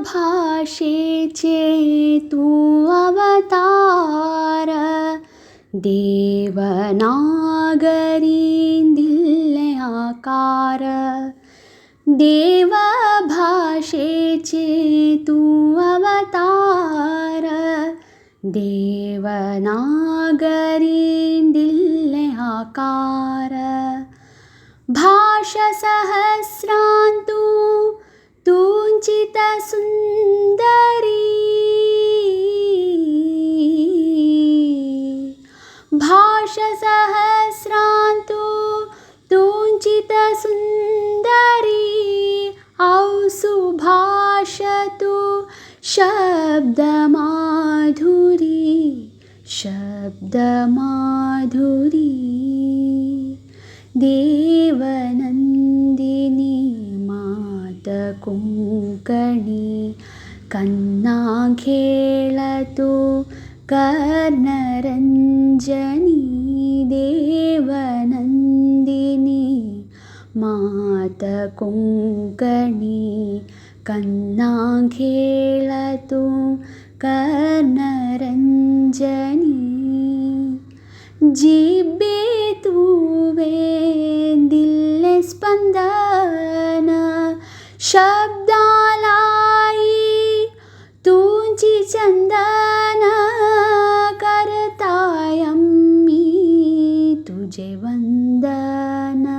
भाषेचे तू अवतार देवनागरी दिले आकार देव भाषेचे तू अवतार देवनागरी दिले आकार भाषा सहस्रांतु तुंचित सुंदरी भाषा सहस्रांतु तुंचित सुंदरी औ सुभाषतु शब्द माधुरी देवनंदिनी मात कुंकणी कन्ना खेळतु कर्णरंजनी देवनंदिनी मात कुंकणी कन्ना खेळतु कर्णरंजनी जिब्बे तुवे दिले स्पंदन शब्दालाई तुंची चंदन करतायम्मी तुझे वंदन